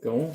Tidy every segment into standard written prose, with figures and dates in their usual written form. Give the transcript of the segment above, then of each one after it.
Go.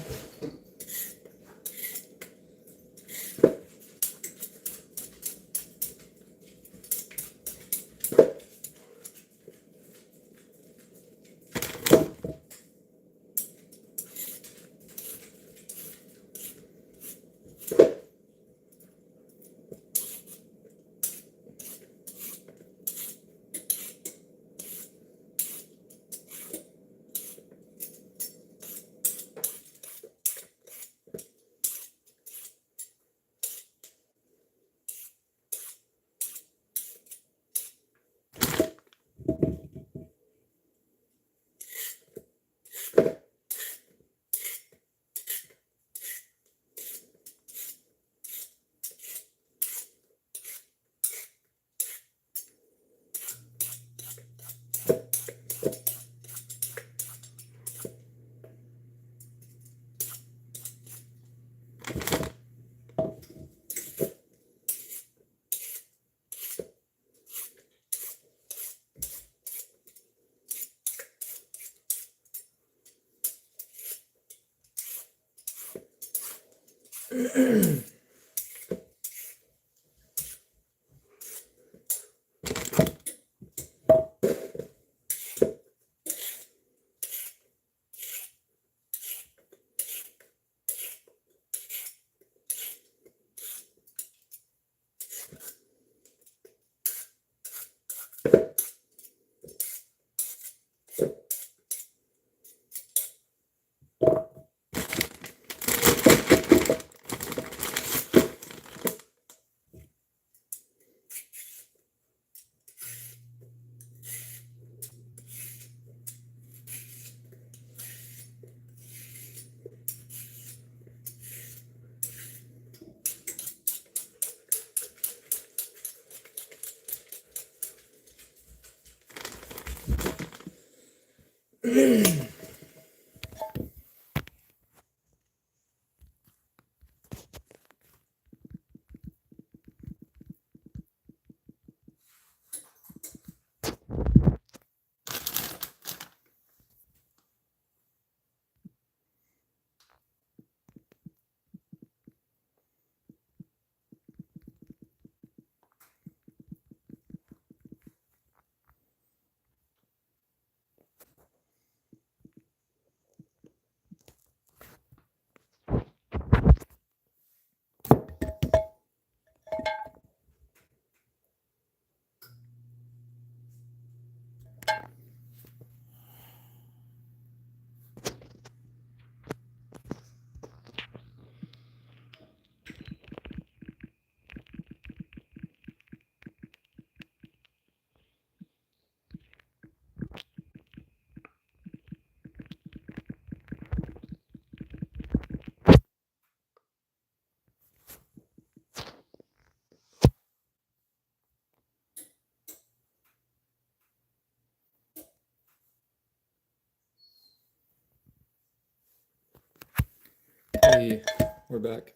Hey, we're back.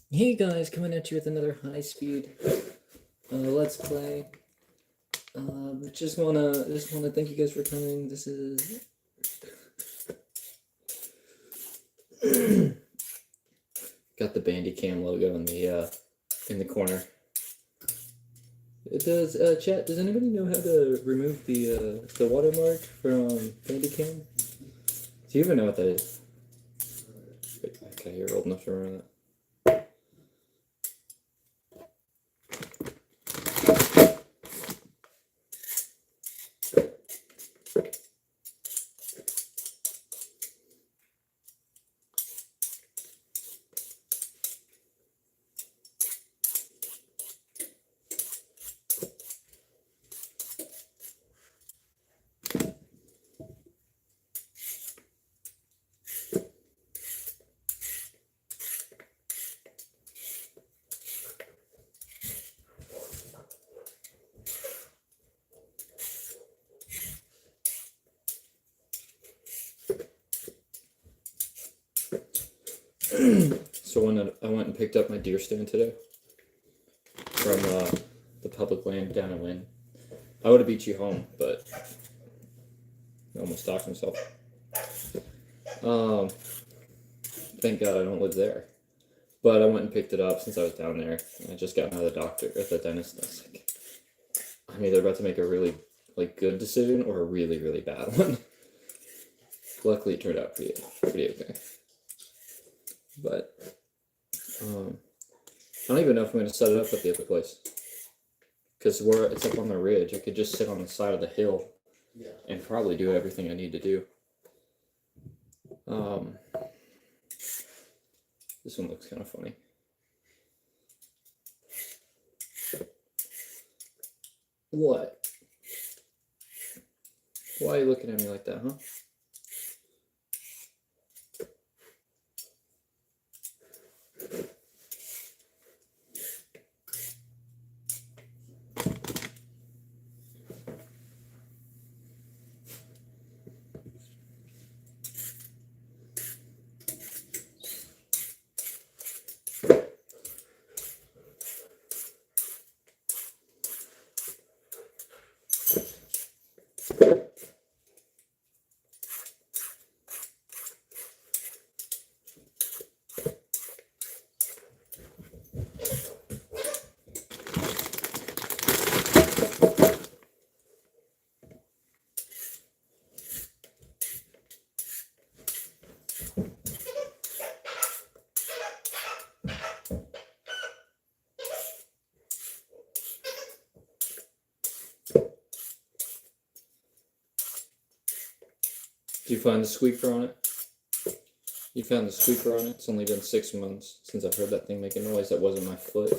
Hey guys, coming at you with another high speed let's play. Just wanna thank you guys for coming. This is Got the Bandicam logo in the corner. Does chat? Does anybody know how to remove the watermark from Bandicam? Do you even know what that is? Okay, you're old enough to remember that. So when I went and picked up my deer stand today from the public land down in Lynn, I would have beat you home, but he almost stalked himself. Thank God I don't live there. But I went and picked it up since I was down there. And I just got out of the dentist. And I was like, I'm either about to make a really good decision or a really, really bad one. Luckily, it turned out pretty okay. But I don't even know if I'm going to set it up at the other place. Because it's up on the ridge. I could just sit on the side of the hill and probably do everything I need to do. This one looks kind of funny. What? Why are you looking at me like that, huh? Did you find the squeaker on it? You found the squeaker on it? It's only been 6 months since I've heard that thing make a noise that wasn't my foot.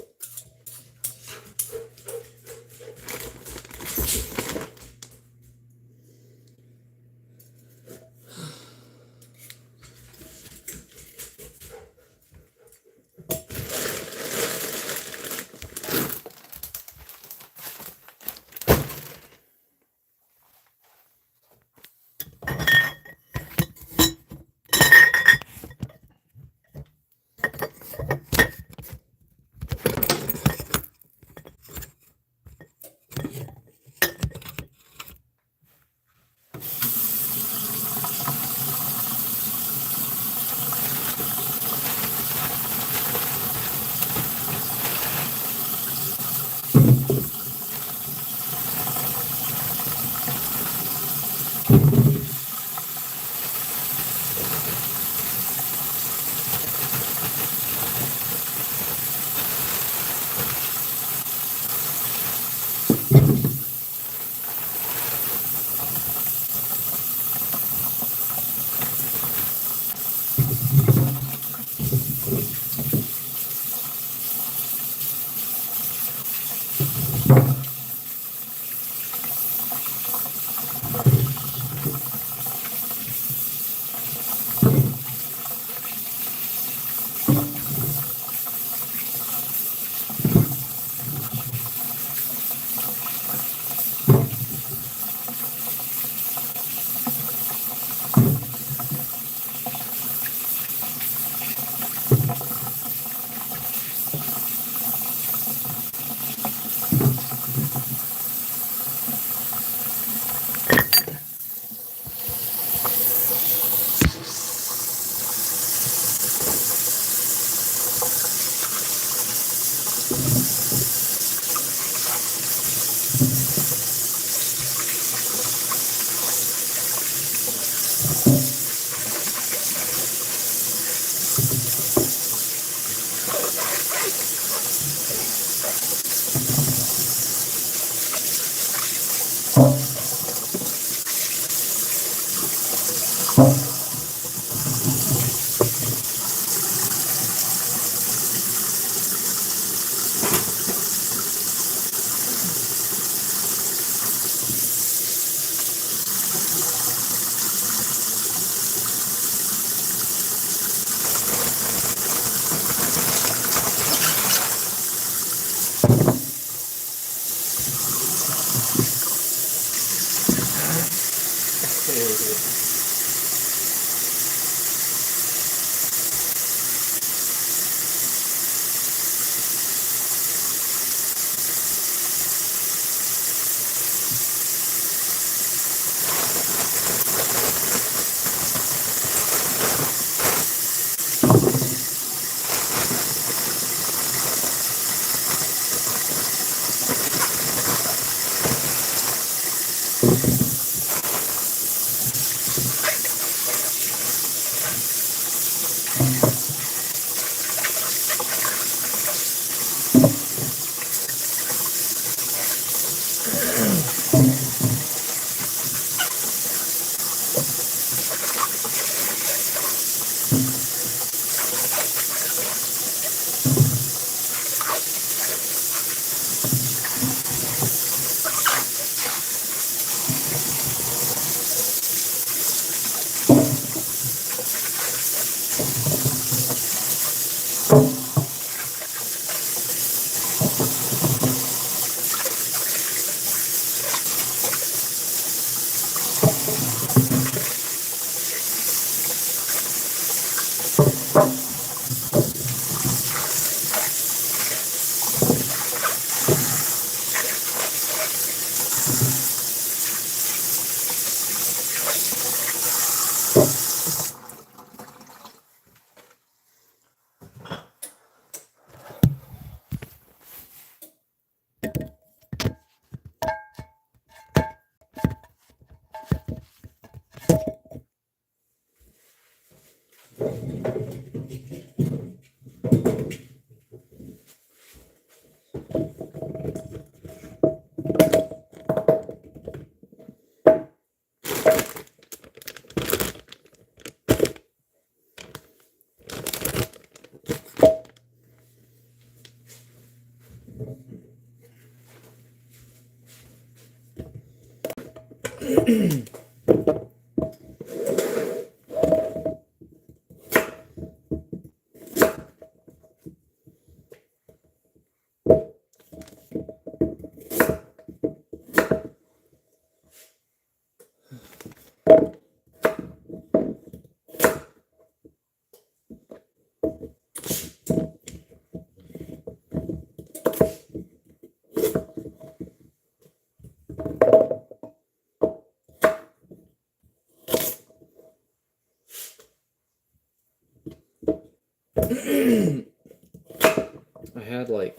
I had like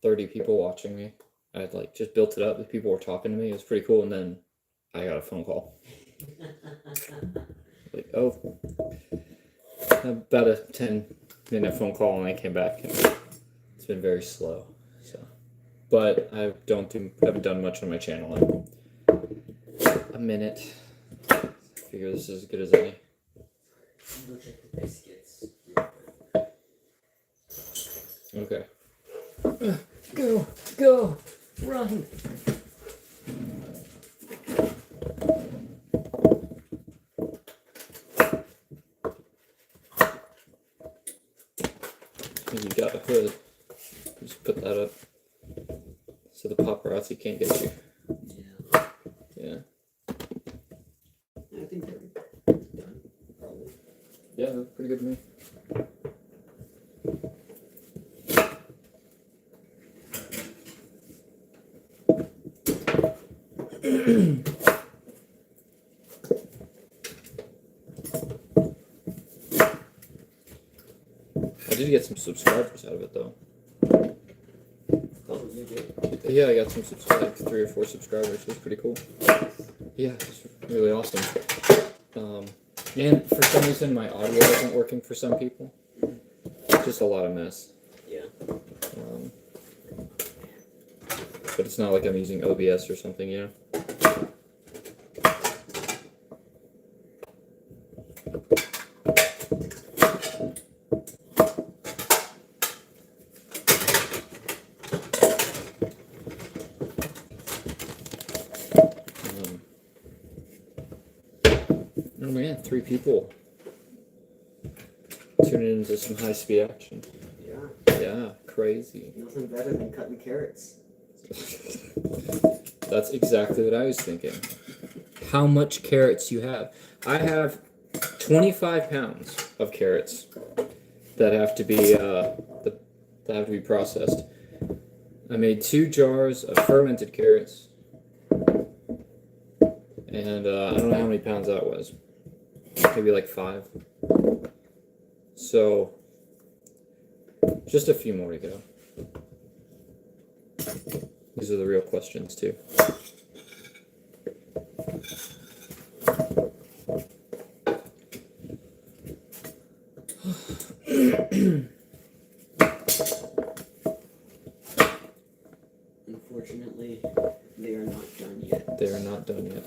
30 people watching me. I had like just built it up. The people were talking to me. It was pretty cool. And then I got a phone call. Like, oh, about a 10-minute phone call, and I came back. It's been very slow. So, but I haven't done much on my channel in a minute. I figure this is as good as any. Go check the biscuits. Okay. Go, run. You got a hood. Just put that up so the paparazzi can't get you. Yeah. Yeah. I think they're done, probably. Yeah, that's pretty good to me. I did get some subscribers out of it though. Oh, you did? Yeah, I got some like 3 or 4 subscribers. It was pretty cool. Yeah, it's really awesome. And for some reason my audio isn't working for some people. Just a lot of mess. Yeah. But it's not like I'm using OBS or something, you know? Oh man, 3 people tuning into some high-speed action. Yeah. Yeah, crazy. Nothing better than cutting carrots. That's exactly what I was thinking. How much carrots you have? I have 25 pounds of carrots that have to be processed. I made 2 jars of fermented carrots, and I don't know how many pounds that was. Maybe like 5. So just a few more to go. These are the real questions too. Unfortunately, they are not done yet. They are not done yet.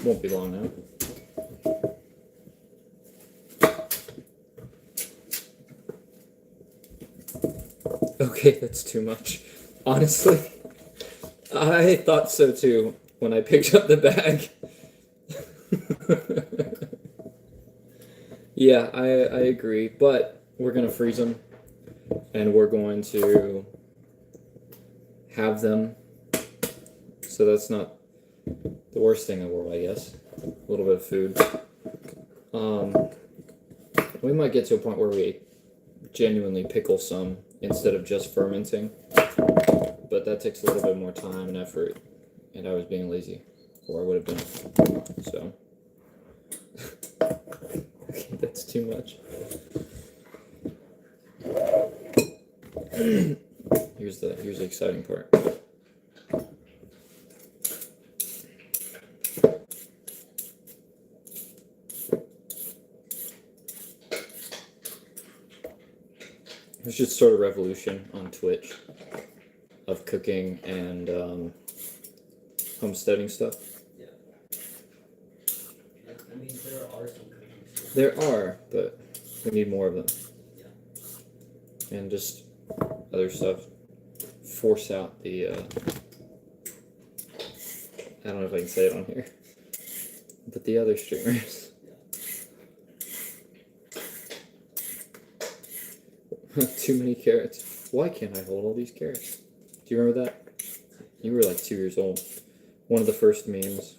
Won't be long now. Okay, that's too much. Honestly, I thought so too when I picked up the bag. Yeah, I agree, but we're gonna freeze them, and we're going to have them, so that's not the worst thing in the world, I guess. A little bit of food. We might get to a point where we genuinely pickle some instead of just fermenting, but that takes a little bit more time and effort, and I was being lazy, or I would have been. So okay, that's too much. Here's the exciting part. There's just sort of revolution on Twitch of cooking and homesteading stuff. Yeah. I mean, there are some cooking stuff. There are, but we need more of them. Yeah. And just other stuff. Force out the, I don't know if I can say it on here, but the other streamers. Too many carrots. Why can't I hold all these carrots? Do you remember that? You were like 2 years old. One of the first memes,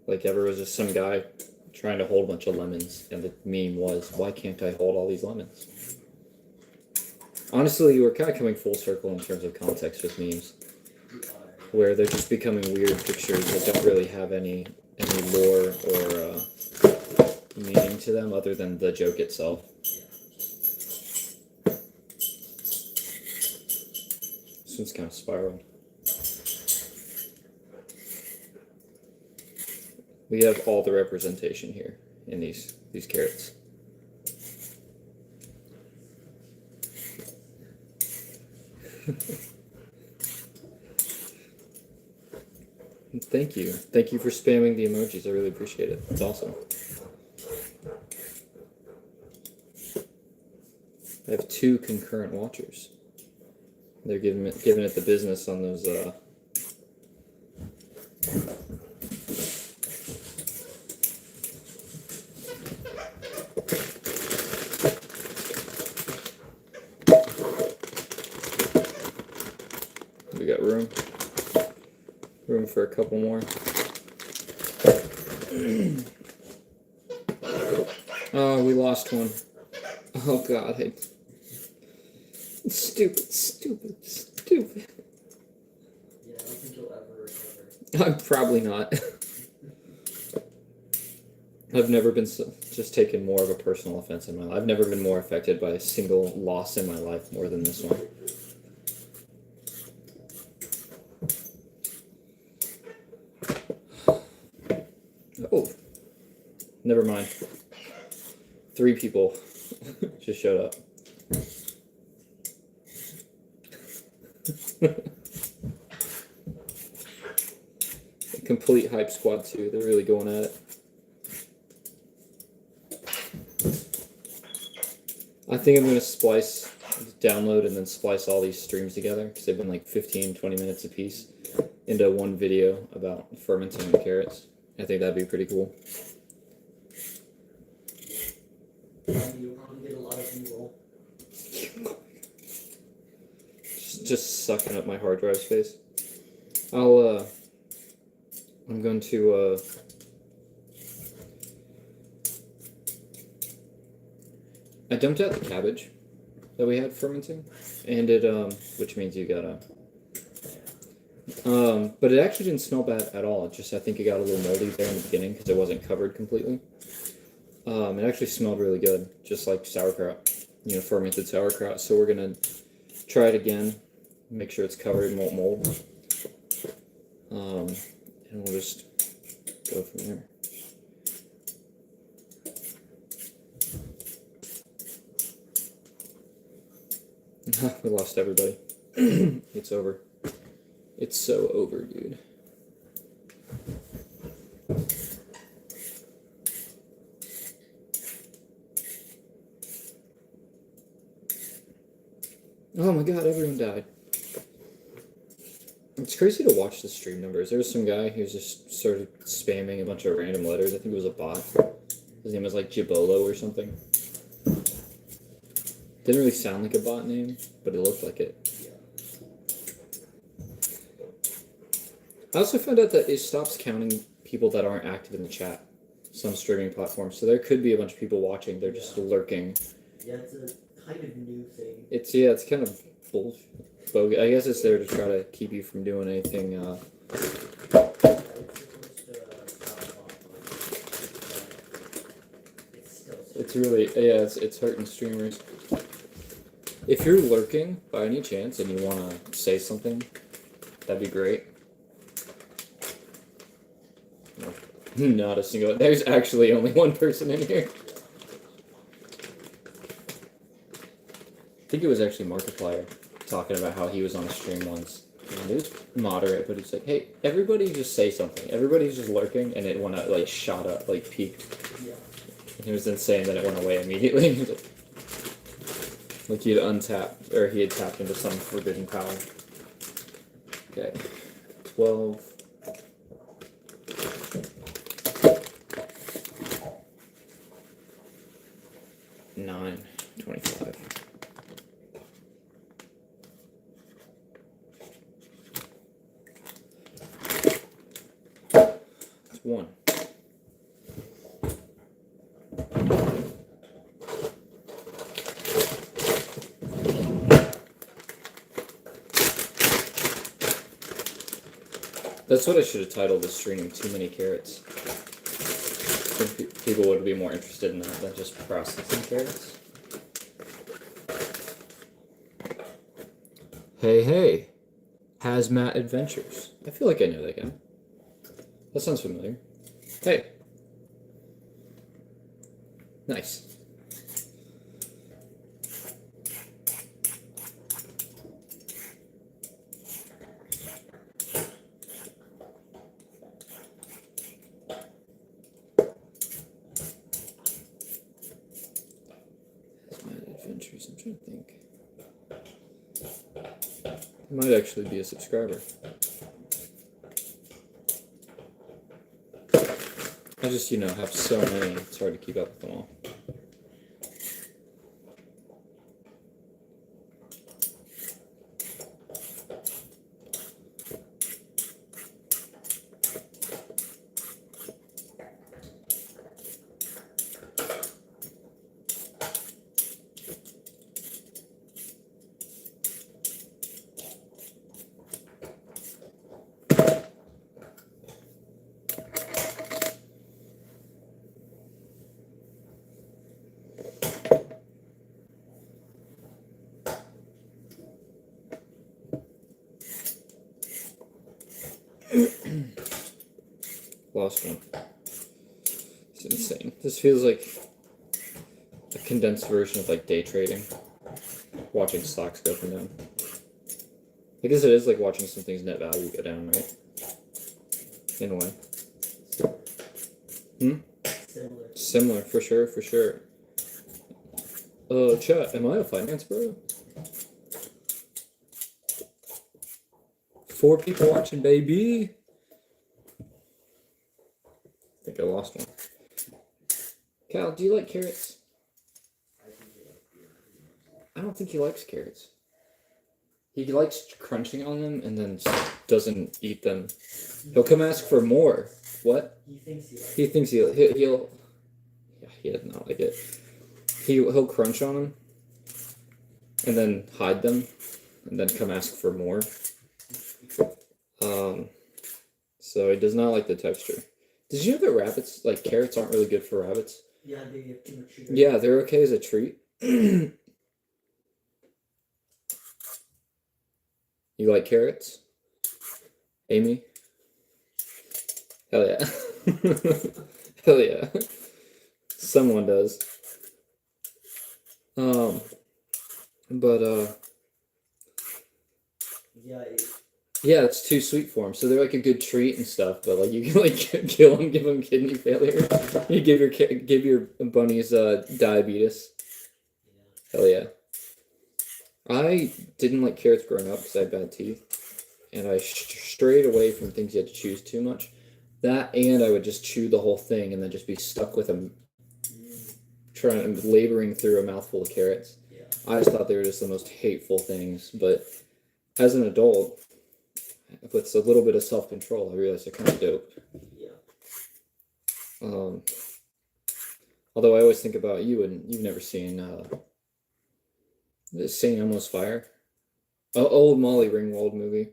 like ever, was just some guy trying to hold a bunch of lemons, and the meme was, why can't I hold all these lemons? Honestly, you were kind of coming full circle in terms of context with memes, where they're just becoming weird pictures that don't really have any lore or meaning to them other than the joke itself. This one's kind of spiraled. We have all the representation here in these carrots. Thank you. Thank you for spamming the emojis. I really appreciate it. It's awesome. I have 2 concurrent watchers. They're giving it the business on those we got room for a couple more. Oh, we lost one. Oh god, stupid. Yeah, I don't think you'll ever recover. I'm probably not. I've never been just taken more of a personal offense in my life. I've never been more affected by a single loss in my life more than this one. Oh, never mind. 3 people just showed up. Complete hype squad too. They're really going at it. I think I'm going to download and then splice all these streams together because they've been like 15-20 minutes a piece into one video about fermenting the carrots. I think that'd be pretty cool. You'll probably get a lot of B-roll. Just sucking up my hard drive space. I'm going to, I dumped out the cabbage that we had fermenting, and it, which means you gotta, but it actually didn't smell bad at all. It just, I think it got a little moldy there in the beginning because it wasn't covered completely. It actually smelled really good, just like sauerkraut, fermented sauerkraut. So we're gonna try it again, make sure it's covered and won't mold. And we'll just go from there. We lost everybody. It's over. It's so over, dude. Oh my god, everyone died. It's crazy to watch the stream numbers. There was some guy who was just sort of spamming a bunch of random letters. I think it was a bot. His name was like Jibolo or something. Didn't really sound like a bot name, but it looked like it. I also found out that it stops counting people that aren't active in the chat. some streaming platforms. So there could be a bunch of people watching. They're just lurking. Yeah, it's a kind of new thing. It's kind of bogus. I guess it's there to try to keep you from doing anything. It's really it's hurting streamers. If you're lurking by any chance and you want to say something, that'd be great. No, not a single. There's actually only one person in here. I think it was actually Markiplier talking about how he was on a stream once. And it was moderate, but he's like, hey, everybody just say something. Everybody's just lurking, and it went out, like, shot up, like, peaked. Yeah. And he was then saying that it went away immediately. He was like he had untapped, or he had tapped into some forbidden power. Okay. 12. Nine. 25. It's 1. That's what I should have titled this stream, Too Many Carrots. I think people would be more interested in that than just processing carrots. Hey. Hazmat Adventures. I feel like I know that guy. That sounds familiar. Hey. Nice. Adventures. I'm trying to think. He might actually be a subscriber. I just, have so many, it's hard to keep up with them all. Lost one. It's insane. This feels like a condensed version of like day trading. Watching stocks go up and down. I guess it is like watching something's net value go down, right? In a way. Similar, for sure. Chat, am I a finance bro? 4 people watching, baby. I think I lost one. Cal, do you like carrots? I don't think he likes carrots. He likes crunching on them and then doesn't eat them. He'll come ask for more. What? He thinks he'll. Yeah, he does not like it. He'll crunch on them and then hide them and then come ask for more. So he does not like the texture. Did you know that rabbits, like carrots, aren't really good for rabbits? Yeah, they get too much sugar. Yeah, they're okay as a treat. You like carrots? Amy? Hell yeah. Hell yeah. Someone does. Yeah, it's too sweet for them. So they're like a good treat and stuff, but like you can like kill them, give them kidney failure. You give your bunnies diabetes. Hell yeah. I didn't like carrots growing up because I had bad teeth, and I strayed away from things you had to choose too much. That, and I would just chew the whole thing and then just be stuck with them, laboring through a mouthful of carrots. Yeah. I just thought they were just the most hateful things, but as an adult, with a little bit of self-control, I realized they're kind of dope. Yeah. Although I always think about you, and you've never seen St. Elmo's Fire, old Molly Ringwald movie.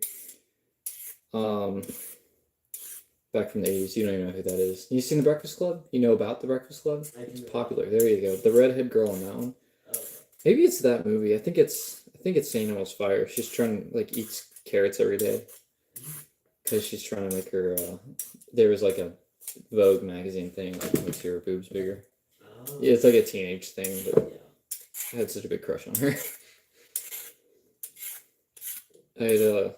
Back from the 80s. You don't even know who that is. You seen The Breakfast Club? You know about The Breakfast Club? It's popular. There you go. The redhead girl on that one. Okay. Maybe it's that movie. I think it's St. Elmo's Fire. She's trying to like eat carrots every day because she's trying to make her. There was like a Vogue magazine thing like makes your boobs bigger. Oh. Yeah, it's like a teenage thing, but Yeah. I had such a big crush on her. I had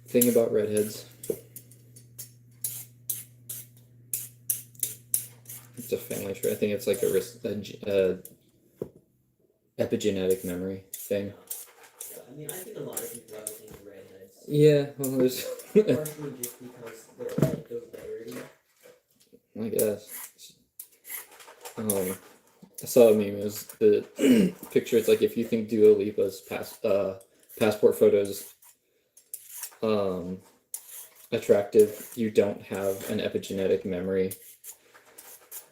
thing about redheads. It's a family trait. I think it's like a epigenetic memory thing. Yeah, I mean, I think a lot of people have a thing with redheads. Yeah, well, there's. Partially just because they're like those dirty. I guess. I saw a meme. It was the picture. It's like if you think Dua Lipa's passport photos attractive, you don't have an epigenetic memory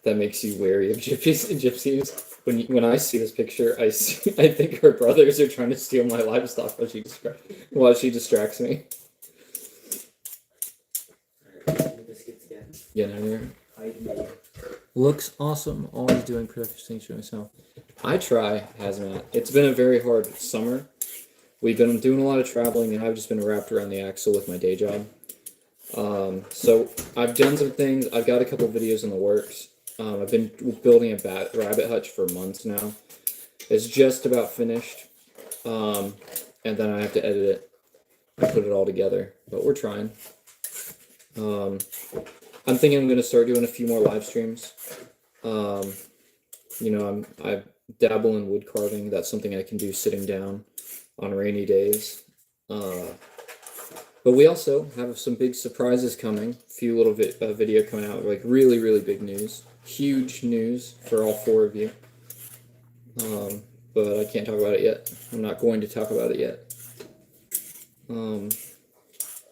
that makes you wary of gypsies. When I see this picture, I think her brothers are trying to steal my livestock while she distracts me. Alright, biscuits again. Get in here. Hide Looks awesome. Always doing productive things for myself. I try hazmat. It's been a very hard summer. We've been doing a lot of traveling, and I've just been wrapped around the axle with my day job. So I've done some things. I've got a couple videos in the works. I've been building a rabbit hutch for months now. It's just about finished. And then I have to edit it and put it all together. But we're trying. I'm thinking I'm going to start doing a few more live streams. I dabble in wood carving. That's something I can do sitting down on rainy days. But we also have some big surprises coming. A few little video coming out, like really, really big news. Huge news for all four of you. But I can't talk about it yet. I'm not going to talk about it yet. And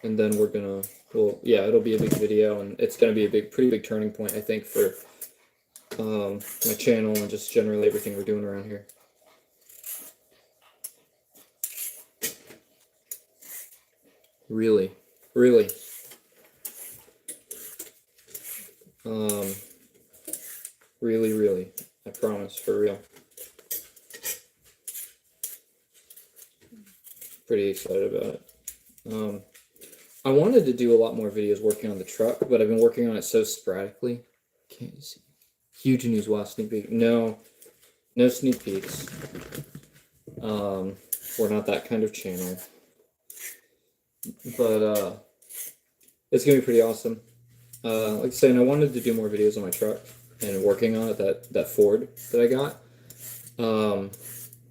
then we're gonna, it'll be a big video, and it's gonna be a pretty big turning point, I think, for my channel and just generally everything we're doing around here. Really. Really. I promise, for real. Pretty excited about it. I wanted to do a lot more videos working on the truck, but I've been working on it so sporadically. Can't you see? Huge news, wow, sneak peek. No sneak peeks. We're not that kind of channel. But it's gonna be pretty awesome. Like I said, I wanted to do more videos on my truck and working on it, that Ford that I got.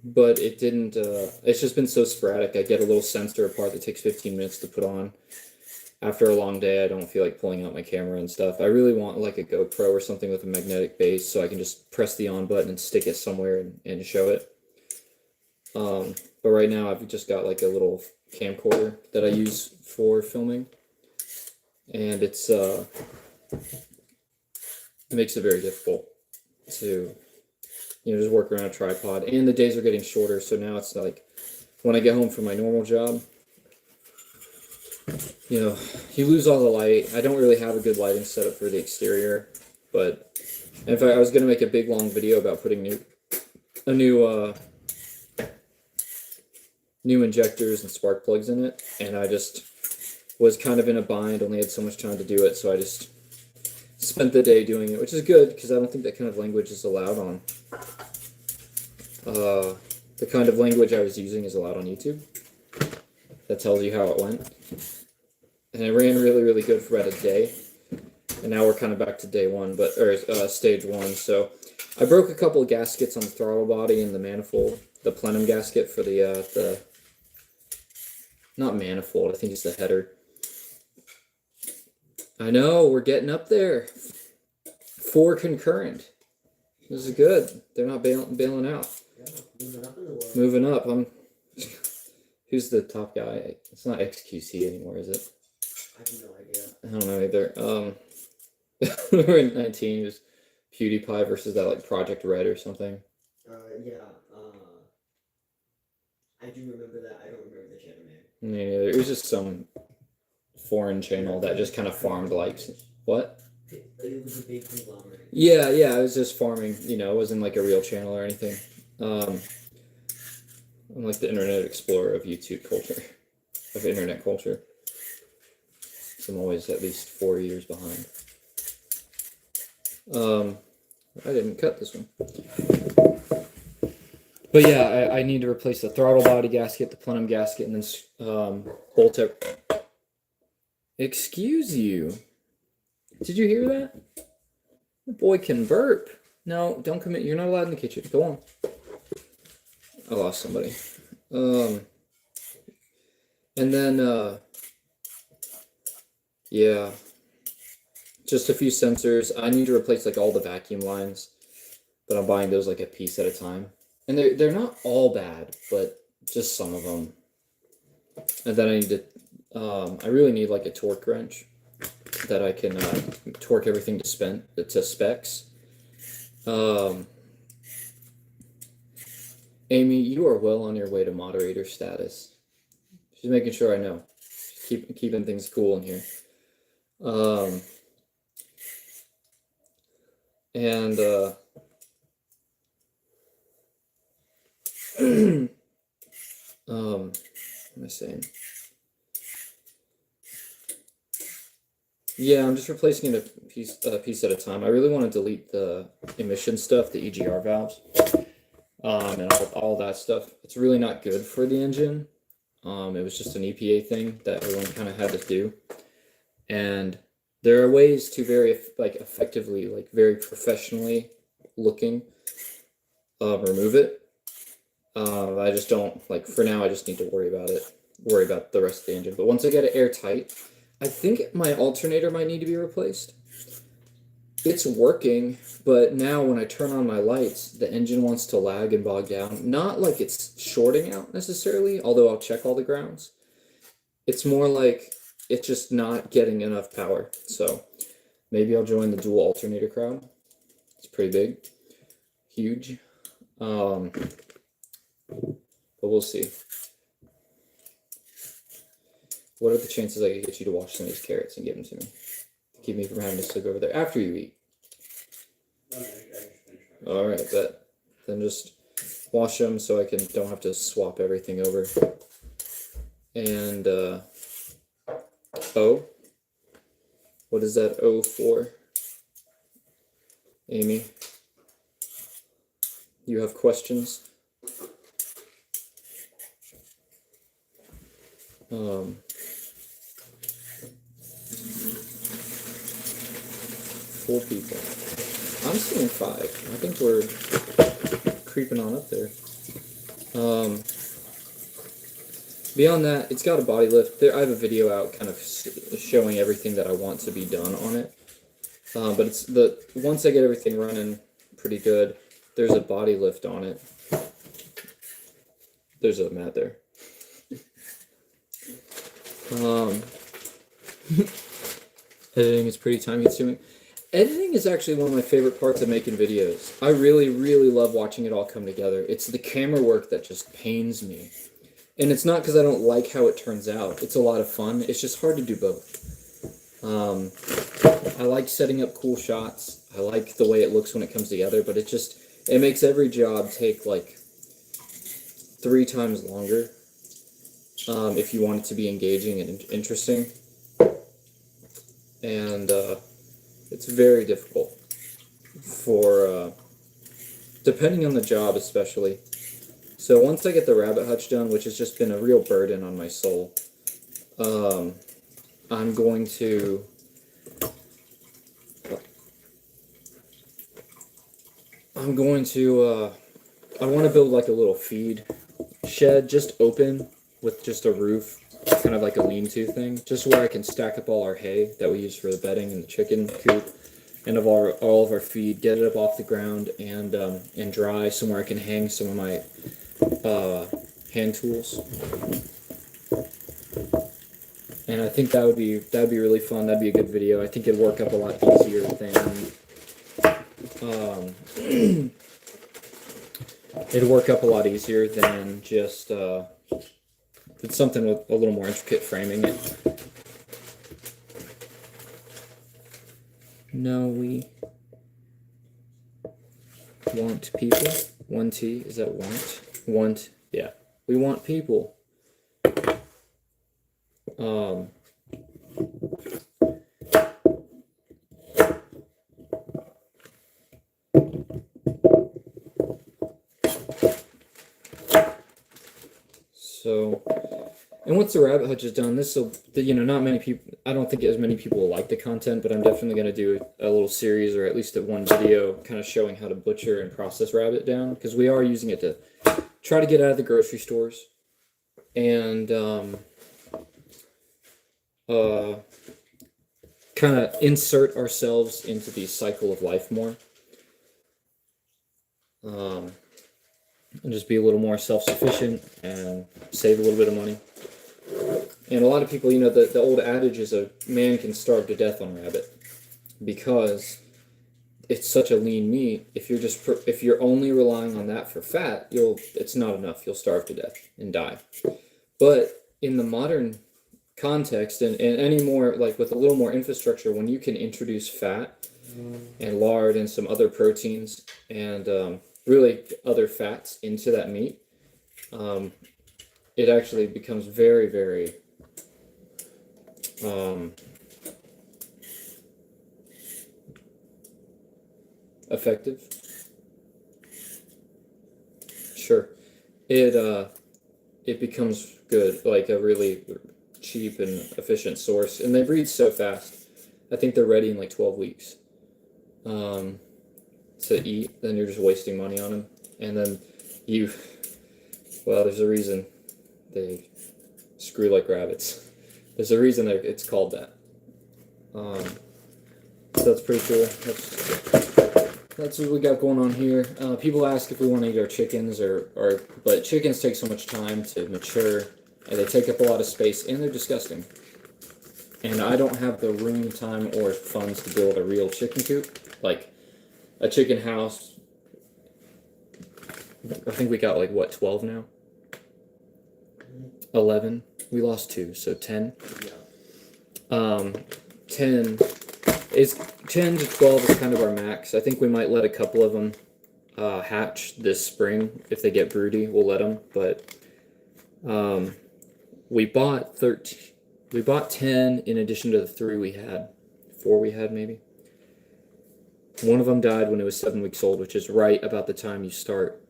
But it didn't, it's just been so sporadic. I get a little sensor part that takes 15 minutes to put on. After a long day, I don't feel like pulling out my camera and stuff. I really want like a GoPro or something with a magnetic base so I can just press the on button and stick it somewhere and show it. But right now I've just got like a little camcorder that I use for filming. And it makes it very difficult to just work around a tripod, and the days are getting shorter, so now it's like when I get home from my normal job, you lose all the light. I don't really have a good lighting setup for the exterior, but in fact, I was going to make a big long video about putting new injectors and spark plugs in it, and I just was kind of in a bind, only had so much time to do it, so I just spent the day doing it, which is good, because I don't think that kind of language is allowed on the kind of language I was using is allowed on YouTube. That tells you how it went. And it ran really, really good for about a day. And now we're kind of back to stage one. So I broke a couple of gaskets on the throttle body and the manifold, the plenum gasket for the not manifold, I think it's the header. I know, we're getting up there. 4 concurrent. This is good. They're not bailing out. Yeah, moving up in the world. Moving up. Who's the top guy? It's not XQC anymore, is it? I have no idea. I don't know either. We're in 19, just PewDiePie versus that like Project Red or something. Yeah. I do remember that. I don't remember the channel name. Me neither. It was just some foreign channel that just kind of farmed like what? It was a big conglomerate. Yeah, it was just farming. It wasn't like a real channel or anything. I'm like the Internet Explorer of YouTube culture, of internet culture. So I'm always at least 4 years behind. I didn't cut this one. But yeah, I need to replace the throttle body gasket, the plenum gasket, and then bolt it. Excuse you. Did you hear that? The boy can burp. No, don't come in. You're not allowed in the kitchen. Go on. I lost somebody. And then, yeah. Just a few sensors. I need to replace like all the vacuum lines, but I'm buying those like a piece at a time. And they're not all bad, but just some of them. And then I need to, I really need like a torque wrench that I can torque everything to specs. Amy, you are well on your way to moderator status. She's making sure I know. She's keeping things cool in here. What am I saying? Yeah, I'm just replacing it a piece at a time. I really want to delete the emission stuff, the EGR valves, and all that stuff. It's really not good for the engine. It was just an EPA thing that everyone kind of had to do, and there are ways to very effectively, like very professionally looking, remove it. I just don't for now. I just need to worry about the rest of the engine. But once I get it airtight, I think my alternator might need to be replaced. It's working, but now when I turn on my lights, the engine wants to lag and bog down. Not like it's shorting out necessarily, although I'll check all the grounds. It's more like it's just not getting enough power. So maybe I'll join the dual alternator crowd. It's pretty big, huge. But we'll see. What are the chances I could get you to wash some of these carrots and give them to me? Keep me from having to sleep over there after you eat. Alright, bet. Then just wash them so I don't have to swap everything over. And, O? What is that O for? Amy? You have questions? Four people. I'm seeing 5. I think we're creeping on up there. Beyond that, it's got a body lift. I have a video out kind of showing everything that I want to be done on it. But it's once I get everything running pretty good, there's a body lift on it. There's a mat there. Editing is pretty time consuming. Editing is actually one of my favorite parts of making videos. I really, really love watching it all come together. It's the camera work that just pains me. And it's not because I don't like how it turns out. It's a lot of fun. It's just hard to do both. I like setting up cool shots. I like the way it looks when it comes together, but it makes every job take like 3 times longer if you want it to be engaging and interesting. And it's very difficult for, depending on the job especially. So once I get the rabbit hutch done, which has just been a real burden on my soul, I'm going to I want to build like a little feed shed, just open with just a roof, kind of like a lean-to thing, just where I can stack up all our hay that we use for the bedding and the chicken coop, and of all of our feed, get it up off the ground and dry somewhere I can hang some of my hand tools. And I think that'd be really fun. That'd be a good video. I think it'd work up a lot easier than it'd work up a lot easier than just it's something with a little more intricate framing it. No, we want people. 1T, is that want? Want, yeah. We want people. So, and once the rabbit hutch is done, this will, not many people, I don't think as many people will like the content, but I'm definitely going to do a little series or at least one video kind of showing how to butcher and process rabbit down, because we are using it to try to get out of the grocery stores and kind of insert ourselves into the cycle of life more. And just be a little more self-sufficient and save a little bit of money. And a lot of people, the old adage is a man can starve to death on rabbit because it's such a lean meat. If you're only relying on that for fat, it's not enough. You'll starve to death and die. But in the modern context and any more, like with a little more infrastructure, when you can introduce fat and lard and some other proteins and really other fats into that meat, it actually becomes very, very effective. Sure. It becomes good, like a really cheap and efficient source, and they breed so fast. I think they're ready in like 12 weeks. To eat, then you're just wasting money on them, and then there's a reason they screw like rabbits. There's a reason it's called that. So that's pretty cool. That's what we got going on here. People ask if we want to eat our chickens, but chickens take so much time to mature, and they take up a lot of space, and they're disgusting. And I don't have the room, time, or funds to build a real chicken coop, like a chicken house. I think we got 12 now? 11. We lost 2, so 10. Yeah. 10 to 12 is kind of our max. I think we might let a couple of them hatch this spring. If they get broody, we'll let them. But we bought 13. We bought 10 in addition to the 4 we had maybe. One of them died when it was 7 weeks old, which is right about the time you start.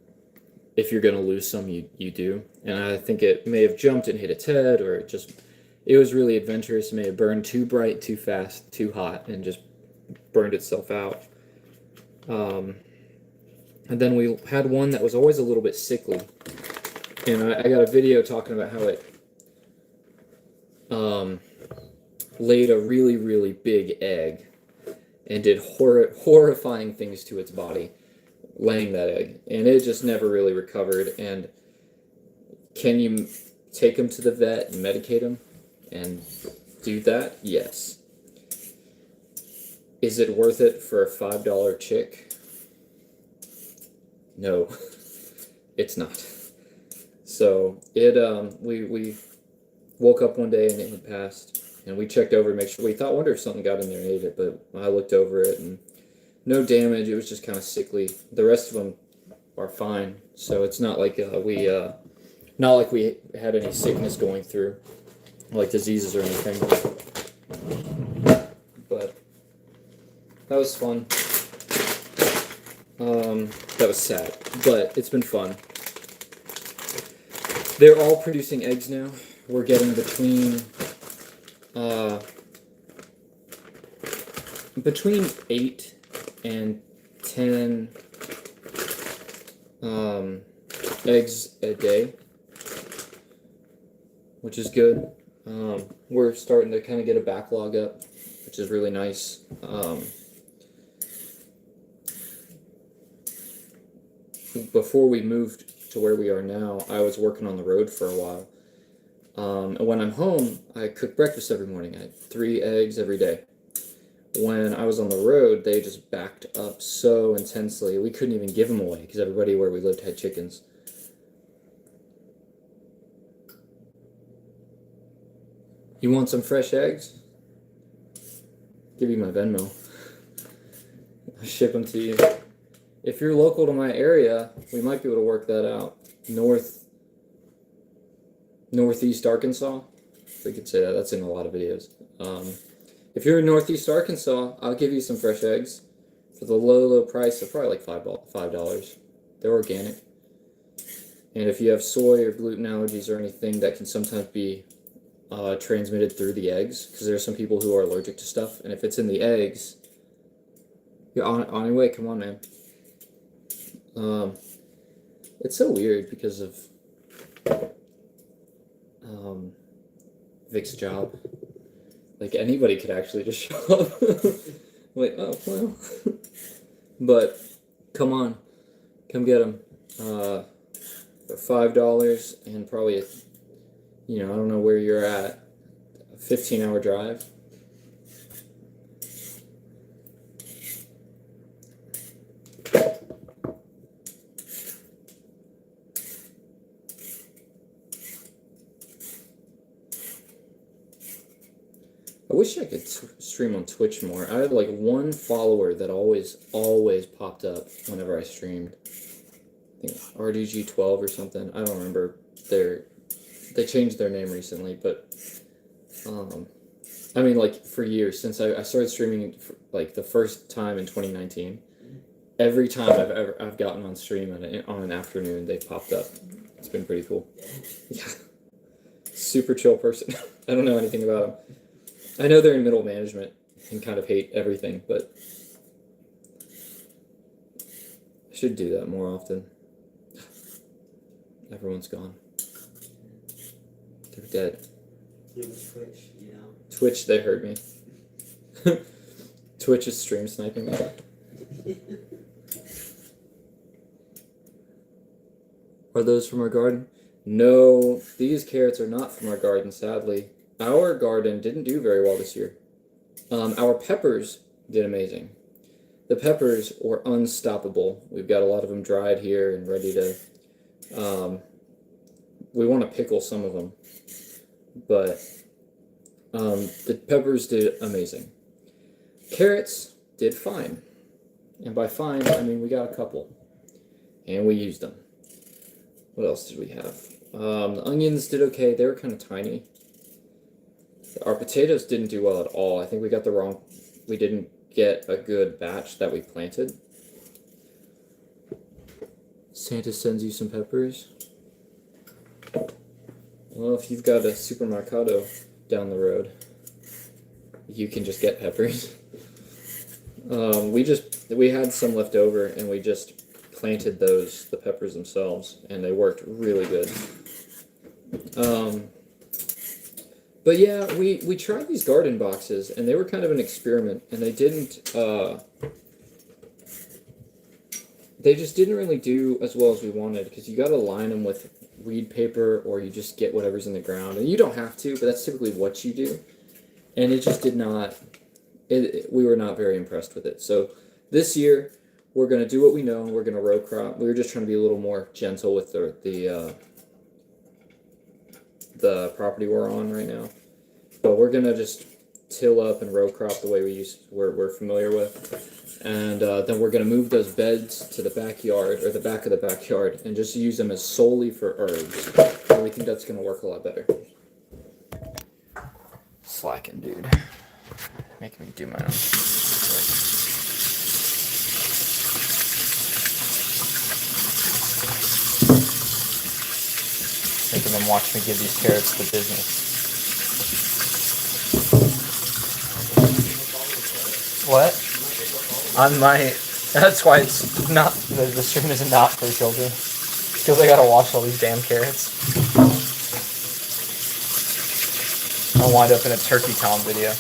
If you're going to lose some, you do. And I think it may have jumped and hit its head, or it was really adventurous. It may have burned too bright, too fast, too hot, and just burned itself out. And then we had one that was always a little bit sickly. And I got a video talking about how it laid a really, really big egg and did horrifying things to its body laying that egg, and it just never really recovered. And can you take them to the vet and medicate them and do that? Yes. Is it worth it for a $5 chick? No, it's not. So we woke up one day and it had passed. And we checked over to make sure. We wonder if something got in there and ate it, but I looked over it and no damage. It was just kind of sickly. The rest of them are fine, so it's not like we had any sickness going through, like diseases or anything. But that was fun. That was sad, but it's been fun. They're all producing eggs now. We're getting between 8 and 10 eggs a day, which is good. We're starting to kind of get a backlog up, which is really nice. Before we moved to where we are now, I was working on the road for a while. And when I'm home, I cook breakfast every morning. I have 3 eggs every day. When I was on the road, they just backed up so intensely. We couldn't even give them away because everybody where we lived had chickens. You want some fresh eggs? Give you my Venmo. I'll ship them to you. If you're local to my area, we might be able to work that out. Northeast Arkansas, if we could say that. That's in a lot of videos. If you're in Northeast Arkansas, I'll give you some fresh eggs for the low price of probably like $5. They're organic. And if you have soy or gluten allergies or anything that can sometimes be transmitted through the eggs, because there's some people who are allergic to stuff, and if it's in the eggs, you're on your way. Come on, man. It's so weird because of Vic's job. Like, anybody could actually just show up. Like, oh, well. But, come on. Come get them. For $5 and probably, I don't know where you're at. A 15-hour drive. I wish I could stream on Twitch more. I had like one follower that always popped up whenever I streamed. I think RDG12 or something. I don't remember. They changed their name recently, but I mean, like, for years since I started streaming, like the first time in 2019. Every time I've gotten on stream on an afternoon, they've popped up. It's been pretty cool. Yeah, super chill person. I don't know anything about them. I know they're in middle management and kind of hate everything, but I should do that more often. Everyone's gone. They're dead. It was Twitch, Twitch, they heard me. Twitch is stream sniping me. Are those from our garden? No, these carrots are not from our garden, sadly. Our garden didn't do very well this year. Our peppers did amazing. The peppers were unstoppable. We've got a lot of them dried here and ready to... we want to pickle some of them. But the peppers did amazing. Carrots did fine. And by fine, I mean we got a couple. And we used them. What else did we have? The onions did okay. They were kind of tiny. Our potatoes didn't do well at all. I think we didn't get a good batch that we planted. Santa sends you some peppers. Well, if you've got a supermercado down the road, you can just get peppers. We had some left over and we just planted the peppers themselves, and they worked really good. But yeah, we tried these garden boxes, and they were kind of an experiment, and they just didn't really do as well as we wanted, because you got to line them with reed paper, or you just get whatever's in the ground, and you don't have to, but that's typically what you do, and it just did not, we were not very impressed with it. So this year, we're going to do what we know, and we're going to row crop. We were just trying to be a little more gentle with the property we're on right now. But we're gonna just till up and row crop the way we're familiar with, and then we're gonna move those beds to the backyard, or the back of the backyard, and just use them as solely for herbs. And we think that's gonna work a lot better. Slacking, dude. Making me do my own. Making them watch me give these carrots the business. What? On my... That's why it's not... The stream is not for children. Because I gotta wash all these damn carrots. I'll wind up in a Turkey Tom video.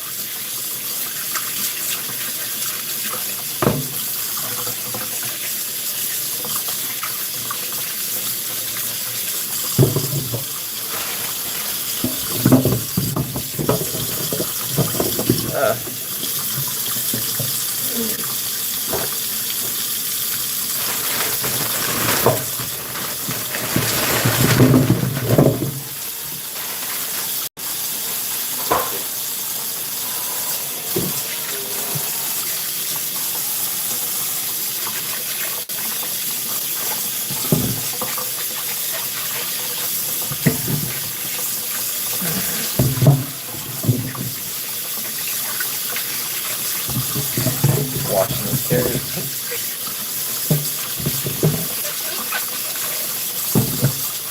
Watching this carrot.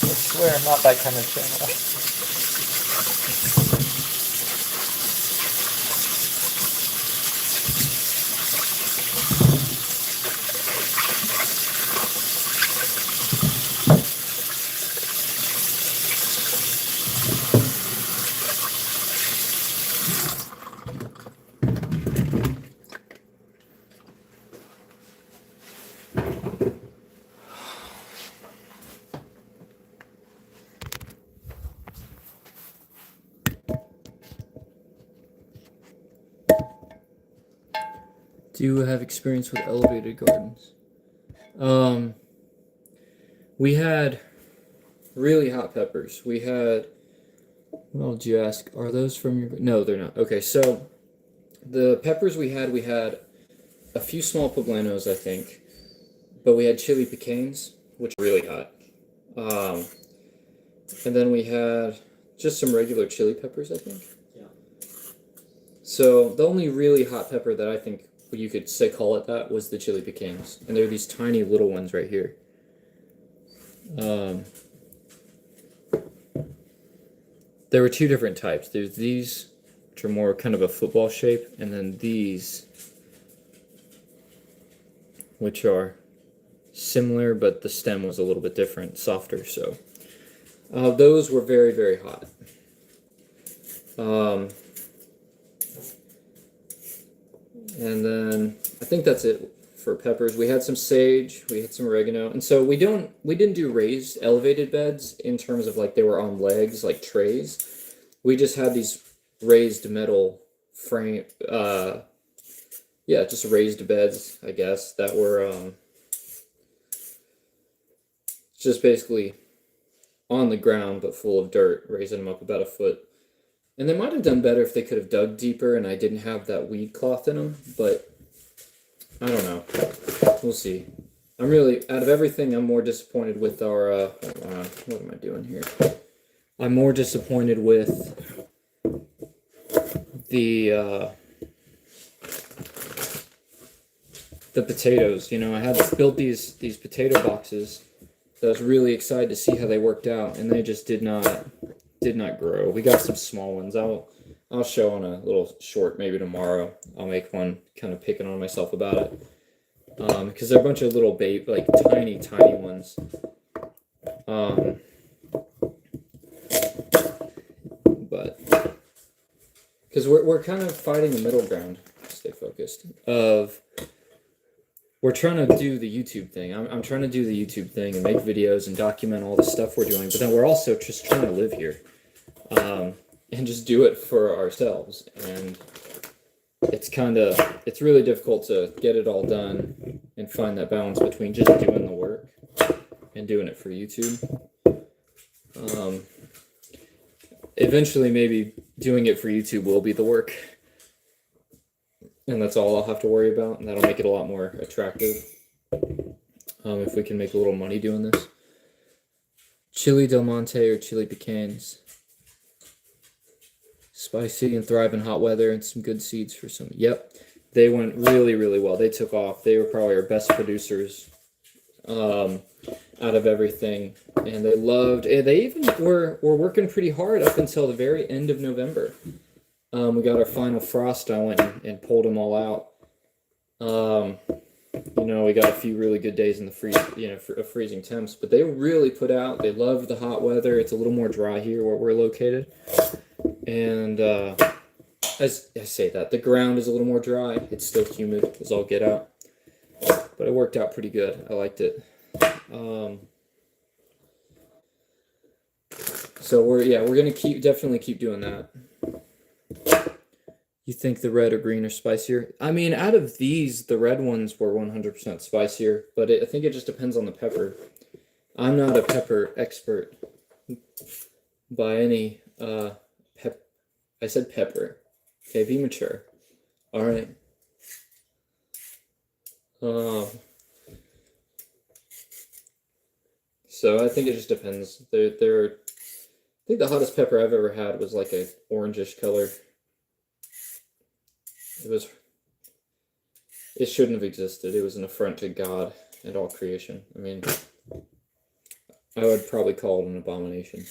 I swear I'm not that kind of channel. Do you have experience with elevated gardens? We had really hot peppers. We had, well, did you ask, are those from your, no, they're not. Okay, so the peppers we had a few small poblanos, I think, but we had chili piquins, which were really hot. And then we had just some regular chili peppers, I think. Yeah. So the only really hot pepper that I think you could say call it that was the chili piquins, and they're these tiny little ones right here. There were two different types. There's these, which are more kind of a football shape, and then these, which are similar, but the stem was a little bit different, softer. So those were very, very hot. And then I think that's it for peppers. We had some sage, we had some oregano, and so we didn't do raised elevated beds in terms of like they were on legs like trays. We just had these raised metal frame, just raised beds, I guess, that were just basically on the ground but full of dirt, raising them up about a foot. And they might have done better if they could have dug deeper and I didn't have that weed cloth in them, but I don't know. We'll see. I'm really, out of everything, I'm more disappointed with our, what am I doing here? I'm more disappointed with the potatoes. You know, I had built these potato boxes that I was really excited to see how they worked out, and they just did not grow. We got some small ones. I'll show on a little short maybe tomorrow. I'll make one kind of picking on myself about it. Because they're a bunch of little like tiny ones. But because we're kind of fighting the middle ground, stay focused, of we're trying to do the YouTube thing. I'm trying to do the YouTube thing and make videos and document all the stuff we're doing, but then we're also just trying to live here. And just do it for ourselves. And it's really difficult to get it all done and find that balance between just doing the work and doing it for YouTube. Eventually maybe doing it for YouTube will be the work. And that's all I'll have to worry about, and that'll make it a lot more attractive. If we can make a little money doing this. Chili Del Monte or chili pecans. Spicy and thrive in hot weather, and some good seeds for some. Yep, they went really, really well. They took off. They were probably our best producers out of everything, and they loved. And they even were working pretty hard up until the very end of November. We got our final frost. I went and pulled them all out. We got a few really good days in the freezing temps, but they really put out. They loved the hot weather. It's a little more dry here where we're located. And as I say that, the ground is a little more dry. It's still humid as all get out. But it worked out pretty good. I liked it. So we're gonna definitely keep doing that. You think the red or green are spicier? I mean, out of these, the red ones were 100% spicier, but I think it just depends on the pepper. I'm not a pepper expert by any I said pepper. Okay, be mature. All right. So I think it just depends. I think the hottest pepper I've ever had was like a orangish color. It shouldn't have existed. It was an affront to God and all creation. I mean, I would probably call it an abomination.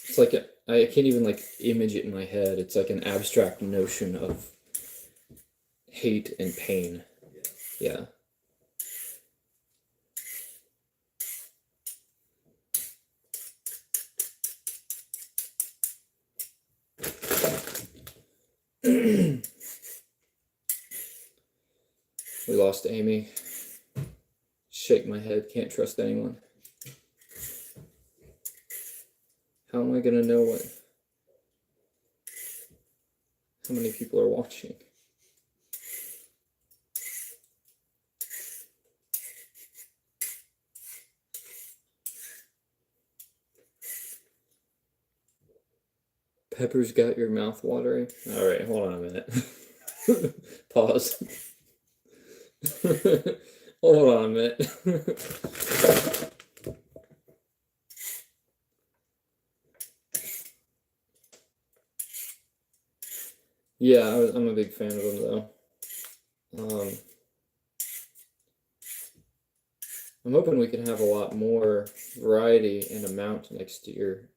It's like I can't even like image it in my head. It's like an abstract notion of hate and pain. Yeah. We lost Amy. Shake my head, can't trust anyone. How am I gonna know how many people are watching? Pepper's got your mouth watering. All right, hold on a minute. Pause. Hold on a minute. Yeah, I'm a big fan of them though. I'm hoping we can have a lot more variety and amount next year.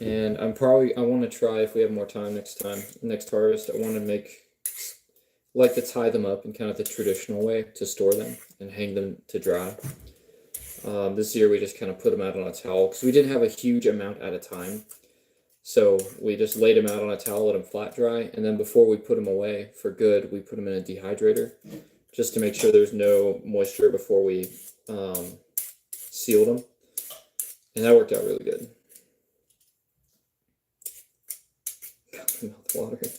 And I want to try, if we have more time next harvest, I want to like to tie them up in kind of the traditional way to store them and hang them to dry. This year we just kind of put them out on a towel because we didn't have a huge amount at a time. So we just laid them out on a towel, let them flat dry, and then before we put them away for good, we put them in a dehydrator just to make sure there's no moisture before we sealed them. And that worked out really good. Mouth watering.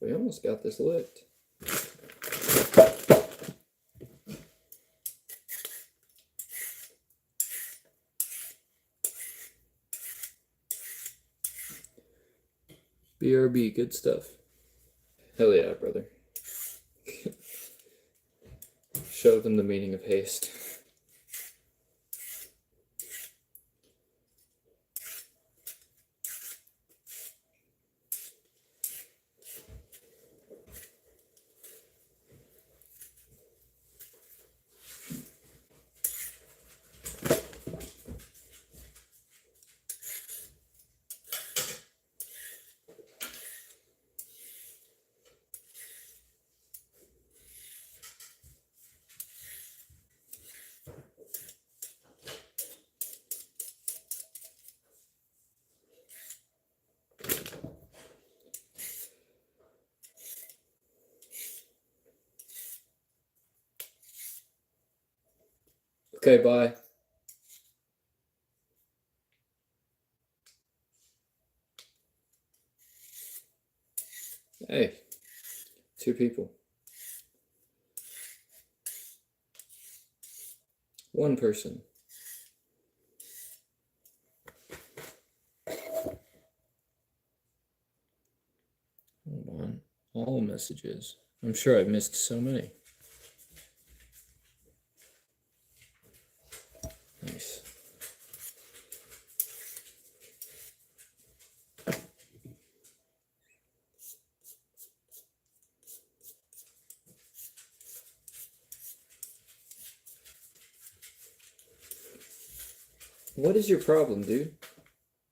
We almost got this licked. BRB, good stuff. Hell yeah, brother. Show them the meaning of haste. Okay, bye. Hey, 2 people. 1 person. Hold on. All messages. I'm sure I've missed so many. Nice. What is your problem, dude?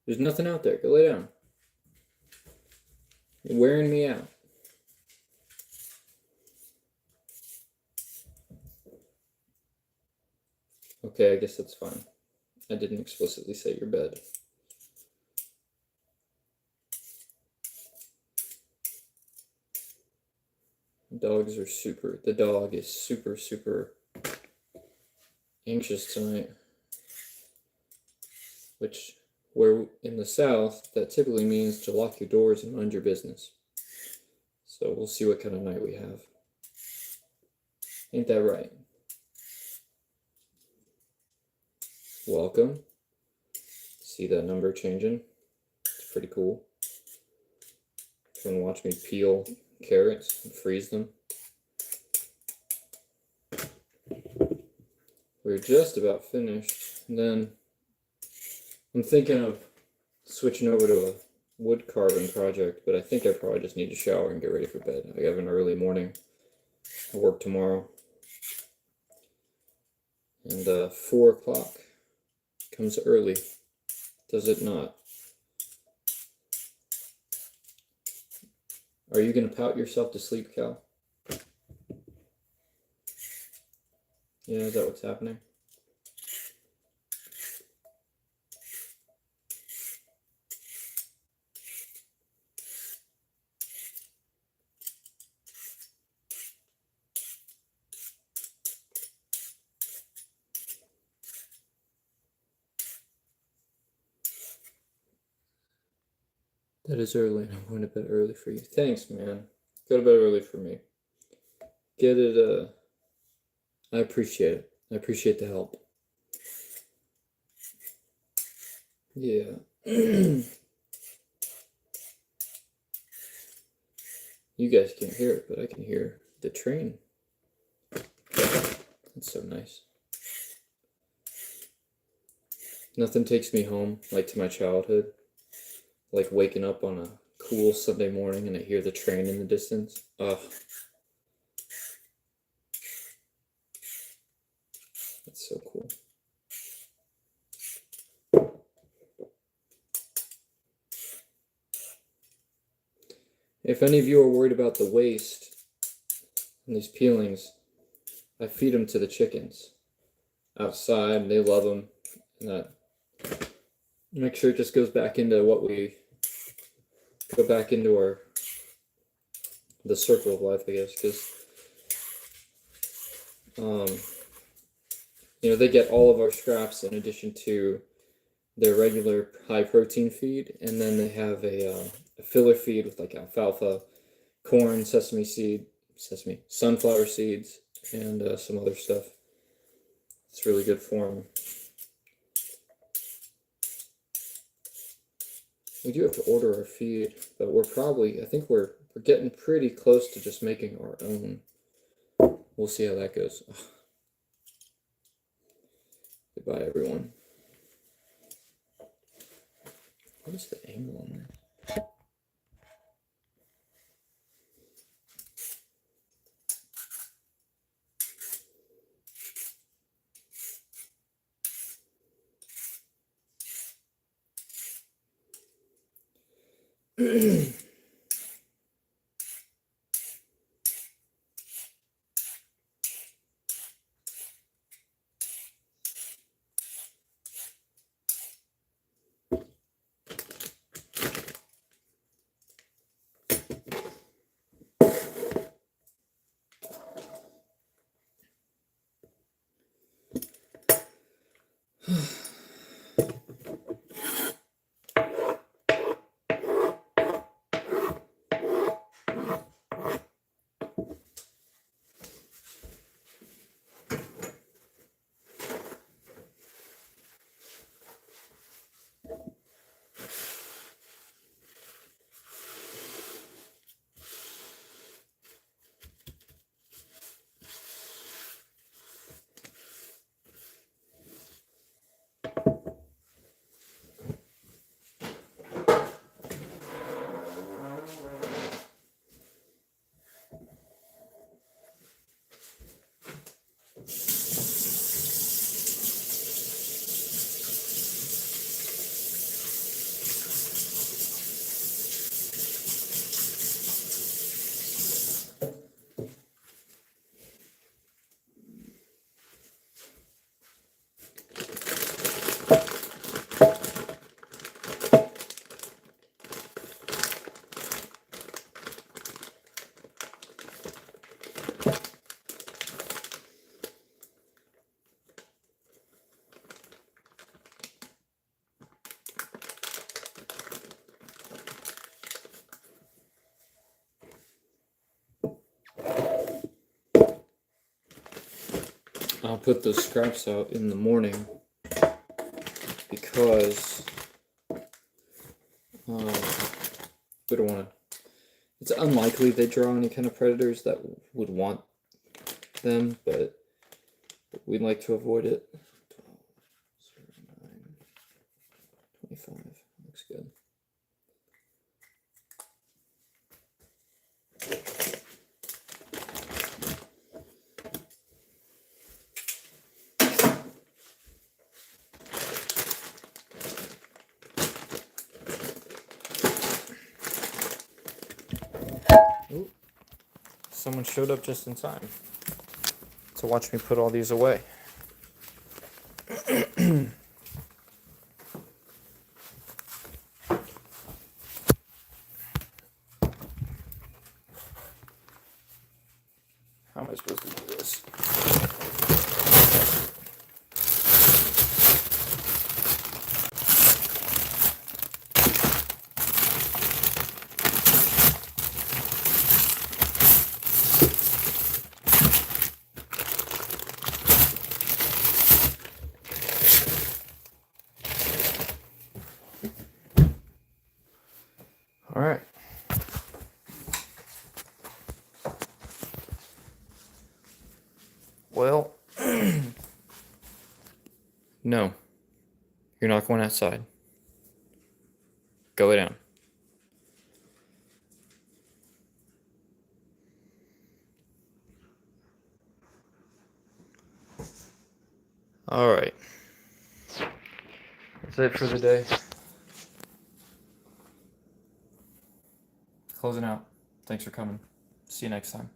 There's nothing out there. Go lay down. You're wearing me out. Okay, I guess that's fine. I didn't explicitly say your bed. The dog is super anxious tonight. Which, where in the South, that typically means to lock your doors and mind your business. So we'll see what kind of night we have. Ain't that right? Welcome. See that number changing? It's pretty cool. If you want to watch me peel carrots and freeze them. We're just about finished. And then I'm thinking of switching over to a wood carving project, but I think I probably just need to shower and get ready for bed. I have an early morning. I work tomorrow. And 4 o'clock comes early, does it not? Are you going to pout yourself to sleep, Cal? Yeah, is that what's happening? That is early, and I'm going to bed early for you. Thanks, man. Go to bed early for me. Get it, I appreciate it. I appreciate the help. Yeah. You guys can't hear it, but I can hear the train. That's so nice. Nothing takes me home like to my childhood. Like waking up on a cool Sunday morning and I hear the train in the distance. Ugh. That's so cool. If any of you are worried about the waste and these peelings, I feed them to the chickens outside, and they love them. And that make sure it just goes back into what we go back into the circle of life, I guess, because they get all of our scraps in addition to their regular high protein feed, and then they have a filler feed with like alfalfa, corn, sunflower seeds, and some other stuff. It's really good for them. We do have to order our feed, but I think we're getting pretty close to just making our own. We'll see how that goes. Goodbye, everyone. What is the angle on there? I'll put those scraps out in the morning because we don't want to. It's unlikely they draw any kind of predators that would want them, but we'd like to avoid it. 12, 9, 25. Looks good. Ooh. Someone showed up just in time to watch me put all these away. How am I supposed to do this? All right. Well, no. You're not going outside. Go lay down. All right. That's it for the day. Closing out. Thanks for coming. See you next time.